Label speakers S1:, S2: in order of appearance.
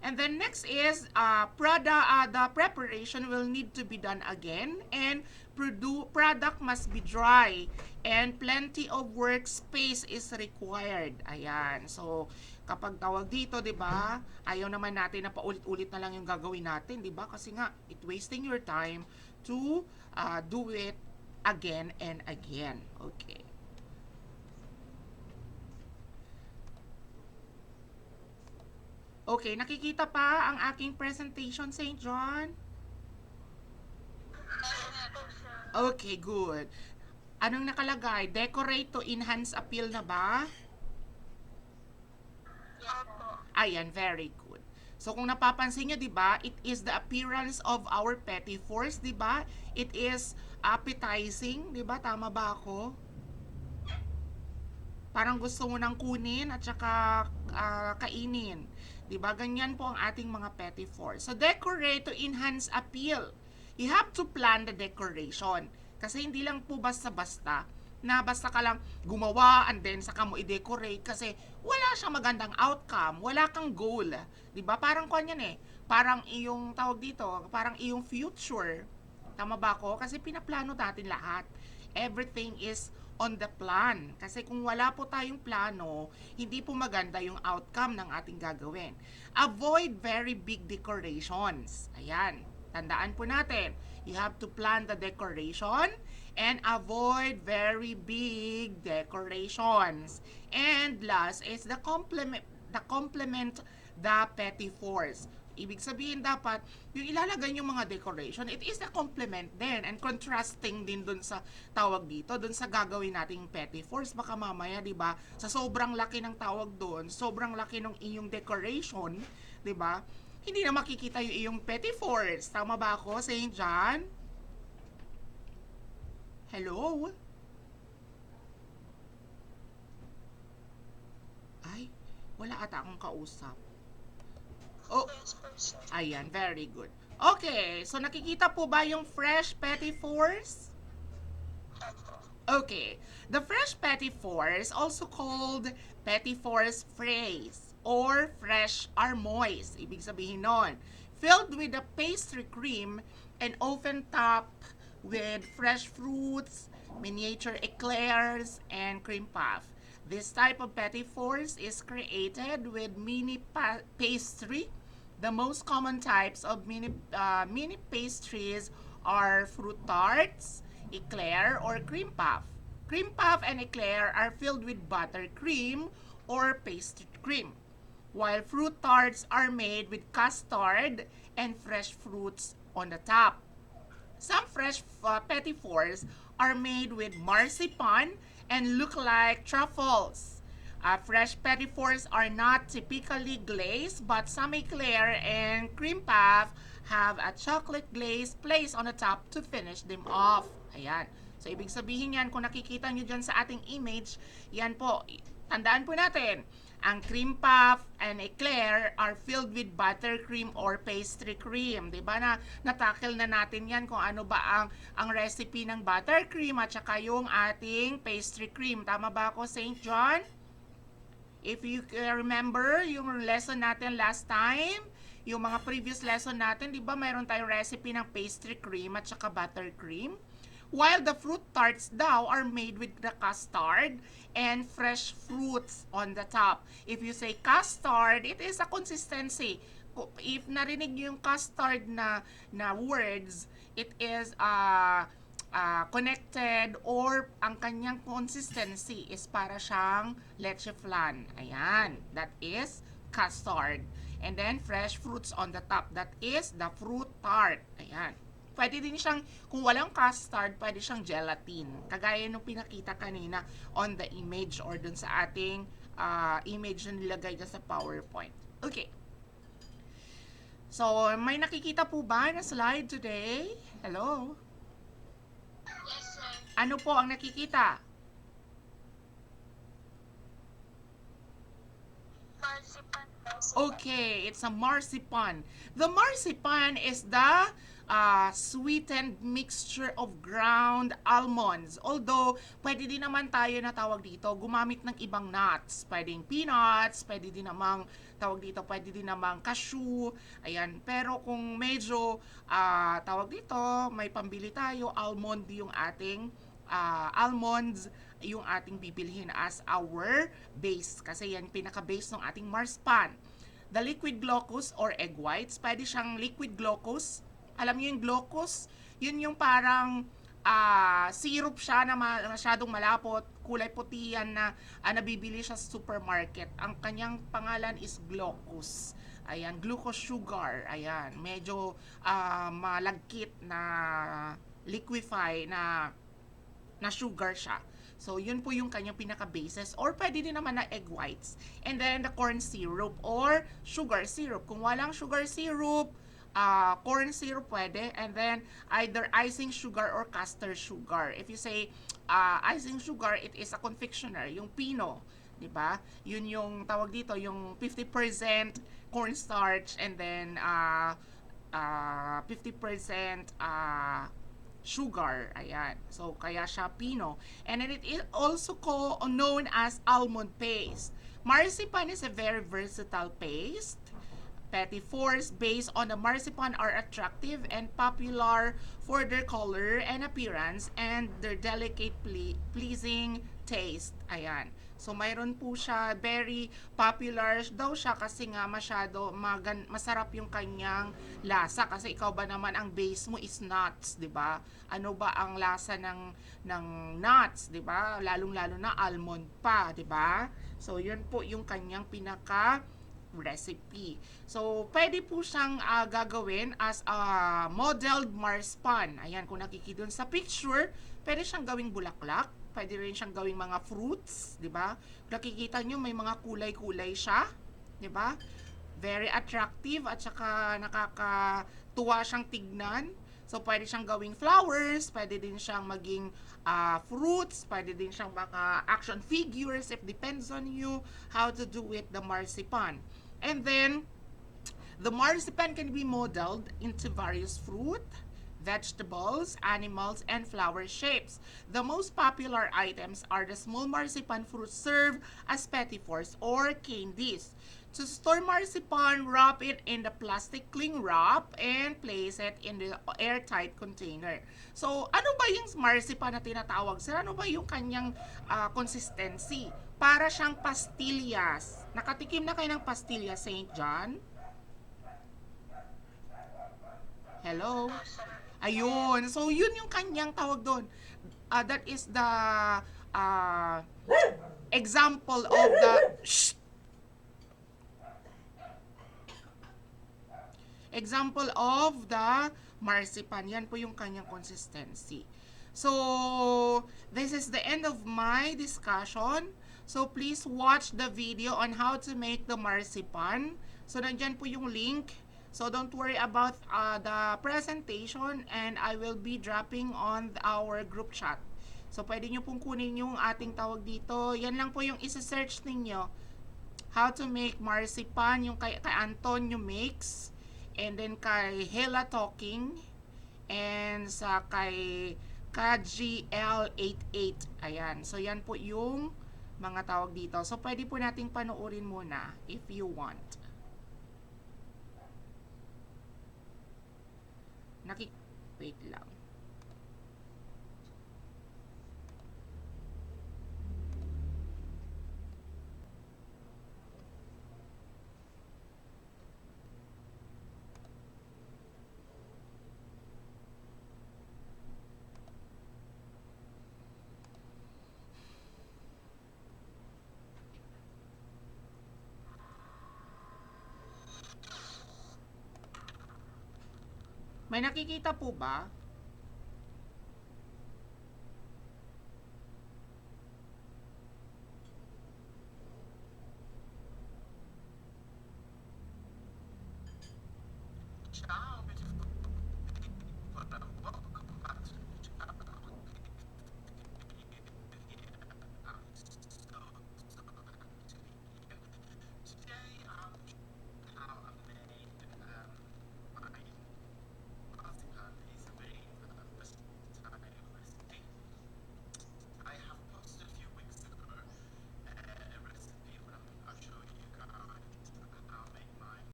S1: And then next is the preparation will need to be done again, and product must be dry and plenty of workspace is required. Ayan. So kapag tawag dito, 'di ba? Ayaw naman natin na paulit-ulit na lang yung gagawin natin, 'di ba? Kasi nga it wasting your time to do it again and again. Okay. Okay, nakikita pa ang aking presentation, St. John? Okay, good. Anong nakalagay? Decorate to enhance appeal na ba? Ayan, very good. So kung napapansin nyo, 'di ba? It is the appearance of our Petit Fours, 'di ba? It is appetizing, 'di ba? Tama ba ako? Parang gusto mo nang kunin at saka kainin. 'Di ba? Ganyan po ang ating mga Petit Fours. So decorate to enhance appeal. You have to plan the decoration. Kasi hindi lang po basta-basta na basta ka lang gumawa and then saka mo i-decorate kasi wala siyang magandang outcome, wala kang goal. 'Di ba? Parang kanyan eh. Parang iyong tawag dito, parang iyong future. Tama ba ako? Kasi pinaplano natin lahat. Everything is on the plan. Kasi kung wala po tayong plano, hindi po maganda yung outcome ng ating gagawin. Avoid very big decorations. Ayan. Tandaan po natin, you have to plan the decoration and avoid very big decorations. And last is the complement the Petit Fours. Ibig sabihin dapat, yung ilalagay yung mga decoration, it is a complement din and contrasting din dun sa tawag dito, dun sa gagawin nating Petit Fours. Baka mamaya, di ba, sa sobrang laki ng tawag dun, sobrang laki ng iyong decoration, di ba, hindi na makikita yung iyong Petit Fours. Tama ba ako, St. John? Hello? Ay, wala ata akong kausap. Oh, ayan, very good. Okay, so nakikita po ba yung fresh Petit Fours? Okay, the fresh Petit Fours, also called Petit Fours frais or fresh armoise, ibig sabihin nun, filled with a pastry cream and often topped with fresh fruits, miniature eclairs, and cream puff. This type of Petit Fours is created with mini pastry. The most common types of mini pastries are fruit tarts, eclair, or cream puff. Cream puff and eclair are filled with buttercream or pastry cream, while fruit tarts are made with custard and fresh fruits on the top. Some fresh Petit Fours are made with marzipan and look like truffles. Fresh Petit Fours are not typically glazed, but some eclair and cream puff have a chocolate glaze placed on the top to finish them off. Ayan. So, ibig sabihin yan, kung nakikita nyo dyan sa ating image, yan po, tandaan po natin, ang cream puff and eclair are filled with buttercream or pastry cream. Diba na natakil na natin yan kung ano ba ang recipe ng buttercream at saka yung ating pastry cream. Tama ba ako, St. John? If you remember yung lesson natin last time, yung mga previous lesson natin, di ba mayroon tayong recipe ng pastry cream at saka buttercream? While the fruit tarts daw are made with the custard and fresh fruits on the top. If you say custard, it is a consistency. If narinig niyo yung custard na words, it is connected or ang kanyang consistency is para siyang leche flan. Ayan, that is custard. And then fresh fruits on the top, that is the fruit tart. Ayan. Pwede din siyang, kung walang custard, pwede siyang gelatin. Kagaya nung pinakita kanina on the image or dun sa ating image na nilagay dyan sa PowerPoint. Okay. So, may nakikita po ba na slide today? Hello?
S2: Yes, sir.
S1: Ano po ang nakikita?
S2: Marzipan.
S1: Okay, it's a marzipan. The marzipan is the sweetened mixture of ground almonds. Although, pwede din naman tayo na tawag dito, gumamit ng ibang nuts. Pwedeng peanuts, pwede din namang tawag dito, pwede din namang cashew. Ayan, pero kung medyo tawag dito, may pambili tayo, almond yung ating almonds yung ating bibilhin as our base kasi yan pinaka-base ng ating marzipan. The liquid glaucous or egg whites, pwede siyang liquid glaucous. Alam niyo yung glaucous? Yun yung parang syrup siya na masyadong malapot, kulay puti yan na nabibili siya sa supermarket. Ang kanyang pangalan is glaucous. Ayan, glucose sugar. Ayan, medyo malagkit na liquefy na sugar siya. So, yun po yung kanyang pinaka-bases. Or pwede din naman na egg whites. And then, the corn syrup or sugar syrup. Kung walang sugar syrup, corn syrup pwede. And then, either icing sugar or castor sugar. If you say icing sugar, it is a confectioner. Yung pino. Diba? Yun yung tawag dito, yung 50% cornstarch and then 50% sugar. Ayan. So, kaya siya pino. And then it is also known as almond paste. Marzipan is a very versatile paste. Petit Fours based on the marzipan are attractive and popular for their color and appearance and their delicate pleasing taste. Ayan. So, mayroon po siya, very popular daw siya kasi nga masyado masarap yung kanyang lasa. Kasi ikaw ba naman ang base mo is nuts, di ba? Ano ba ang lasa ng nuts, di ba? Lalong-lalo na almond pa, di ba? So, yun po yung kanyang pinaka recipe. So, pwede po siyang gagawin as a modeled marzipan. Ayan, kung nakikita dun sa picture, pwede siyang gawing bulaklak, pwede rin siyang gawing mga fruits, di ba? Nakikita nyo, may mga kulay-kulay siya, di ba? Very attractive at saka nakakatuwa siyang tignan. So, pwede siyang gawing flowers, pwede din siyang maging fruits, pwede din siyang mga action figures if depends on you how to do it the marzipan. And then, the marzipan can be modeled into various fruit, vegetables, animals, and flower shapes. The most popular items are the small marzipan fruits served as petit fours or candies. To store marzipan, wrap it in the plastic cling wrap and place it in the airtight container. So, ano ba yung marzipan na tinatawag? Sir, ano ba yung kanyang consistency? Para siyang pastillas. Nakatikim na kayo ng pastillas, St. John? Hello? Ayun. So, yun yung kanyang tawag doon. That is the example of the example of the marzipan. Yan po yung kanyang consistency. So, this is the end of my discussion. So, please watch the video on how to make the marzipan. So, nandyan po yung link. So, don't worry about the presentation and I will be dropping on our group chat. So, pwede nyo pong kunin yung ating tawag dito. Yan lang po yung isa-search ninyo. How to make marzipan, yung kay Antonio Makes, and then kay Hela Talking, and sa kay KGL88. Ayan. So, yan po yung mga tawag dito. So, pwede po nating panoorin muna if you want. Wait lang. May nakikita po ba?